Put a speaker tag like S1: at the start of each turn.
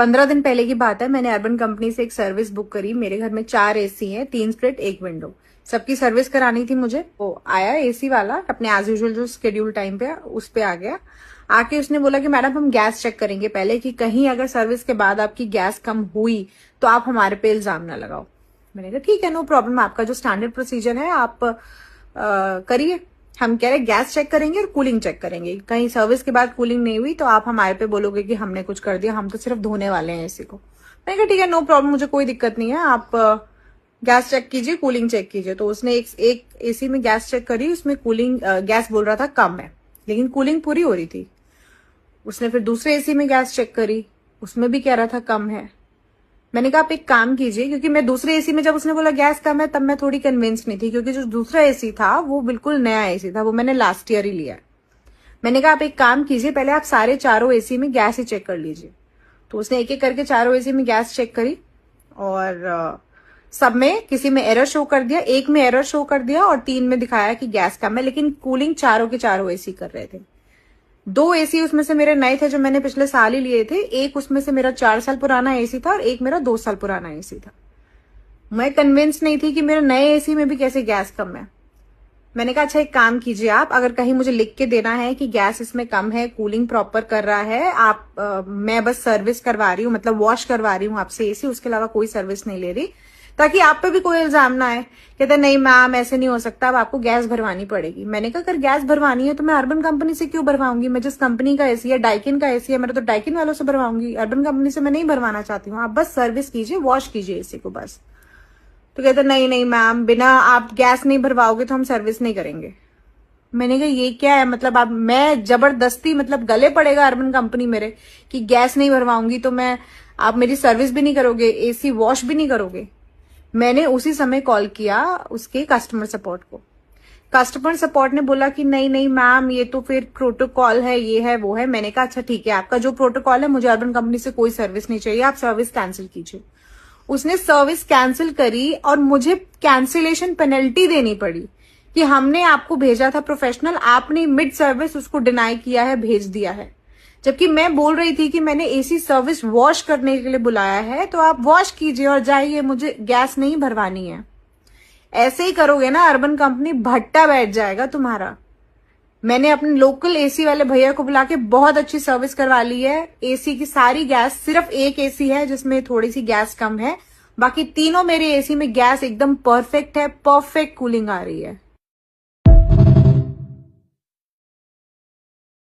S1: 15 दिन पहले की बात है, मैंने अर्बन कंपनी से एक सर्विस बुक करी। मेरे घर में 4 एसी हैं, 3 स्प्लिट 1 विंडो, सबकी सर्विस करानी थी मुझे। वो आया एसी वाला अपने एज यूजुअल जो शेड्यूल टाइम पे उस पे आ गया। आके उसने बोला कि मैडम हम गैस चेक करेंगे पहले, कि कहीं अगर सर्विस के बाद आपकी गैस कम हुई तो आप हमारे पे इल्जाम ना लगाओ। मैंने कहा ठीक है, नो प्रॉब्लम, आपका जो स्टैंडर्ड प्रोसीजर है आप करिए। हम कह रहे गैस चेक करेंगे और कूलिंग चेक करेंगे, कहीं सर्विस के बाद कूलिंग नहीं हुई तो आप हमारे पे बोलोगे कि हमने कुछ कर दिया, हम तो सिर्फ धोने वाले हैं एसी को। मैंने कहा ठीक है, नो प्रॉब्लम, मुझे कोई दिक्कत नहीं है, आप गैस चेक कीजिए, कूलिंग चेक कीजिए। तो उसने एक एसी में गैस चेक करी, उसमें कूलिंग गैस बोल रहा था कम है, लेकिन कूलिंग पूरी हो रही थी। उसने फिर दूसरे एसी में गैस चेक करी, उसमें भी कह रहा था कम है। मैंने कहा आप एक काम कीजिए, क्योंकि मैं दूसरे एसी में जब उसने बोला गैस कम है तब मैं थोड़ी कन्विंस नहीं थी, क्योंकि जो दूसरा एसी था वो बिल्कुल नया एसी था, वो मैंने लास्ट ईयर ही लिया। मैंने कहा आप एक काम कीजिए, पहले आप सारे चारों एसी में गैस ही चेक कर लीजिए। तो उसने एक एक करके चारों एसी में गैस चेक करी और सब में किसी में एरर शो कर दिया, एक में एरर शो कर दिया और 3 में दिखाया कि गैस कम है, लेकिन कूलिंग चारों के चारों एसी कर रहे थे। 2 एसी उसमें से मेरे नए थे जो मैंने पिछले साल ही लिए थे, एक उसमें से मेरा 4 साल पुराना एसी था और एक मेरा 2 साल पुराना एसी था। मैं कन्विंस नहीं थी कि मेरे नए एसी में भी कैसे गैस कम है। मैंने कहा अच्छा एक काम कीजिए, आप अगर कहीं मुझे लिख के देना है कि गैस इसमें कम है, कूलिंग प्रॉपर कर रहा है, आप मैं बस सर्विस करवा रही हूँ, मतलब वॉश करवा रही हूँ आपसे एसी, उसके अलावा कोई सर्विस नहीं ले रही, ताकि आप पे भी कोई इल्जाम ना आए। कहते नहीं मैम ऐसे नहीं हो सकता, अब आपको गैस भरवानी पड़ेगी। मैंने कहा अगर गैस भरवानी है तो मैं अर्बन कंपनी से क्यों भरवाऊंगी, मैं जिस कंपनी का एसी है, डाइकिन का एसी है, मेरा तो डाइकिन वालों से भरवाऊंगी, अर्बन कंपनी से मैं नहीं भरवाना चाहती हूँ, आप बस सर्विस कीजिए, वॉश कीजिए एसी को बस। तो कहते नहीं नहीं मैम, बिना आप गैस नहीं भरवाओगे तो हम सर्विस नहीं करेंगे। मैंने कहा ये क्या है, मतलब आप मैं जबरदस्ती मतलब गले पड़ेगा अर्बन कंपनी मेरे कि गैस नहीं भरवाऊंगी तो मैं, आप मेरी सर्विस भी नहीं करोगे, एसी वॉश भी नहीं करोगे। मैंने उसी समय कॉल किया उसके कस्टमर सपोर्ट को। कस्टमर सपोर्ट ने बोला कि नहीं नहीं मैम ये तो फिर प्रोटोकॉल है, ये है वो है। मैंने कहा अच्छा ठीक है, आपका जो प्रोटोकॉल है, मुझे अर्बन कंपनी से कोई सर्विस नहीं चाहिए, आप सर्विस कैंसिल कीजिए। उसने सर्विस कैंसिल करी और मुझे कैंसिलेशन पेनल्टी देनी पड़ी कि हमने आपको भेजा था प्रोफेशनल, आपने मिड सर्विस उसको डिनाई किया है, भेज दिया है। जबकि मैं बोल रही थी कि मैंने एसी सर्विस वॉश करने के लिए बुलाया है, तो आप वॉश कीजिए और जाइए, मुझे गैस नहीं भरवानी है। ऐसे ही करोगे ना अर्बन कंपनी, भट्टा बैठ जाएगा तुम्हारा। मैंने अपने लोकल एसी वाले भैया को बुला के बहुत अच्छी सर्विस करवा ली है। एसी की सारी गैस, सिर्फ एक एसी है जिसमें थोड़ी सी गैस कम है, बाकी तीनों मेरे एसी में गैस एकदम परफेक्ट है, परफेक्ट कूलिंग आ रही है।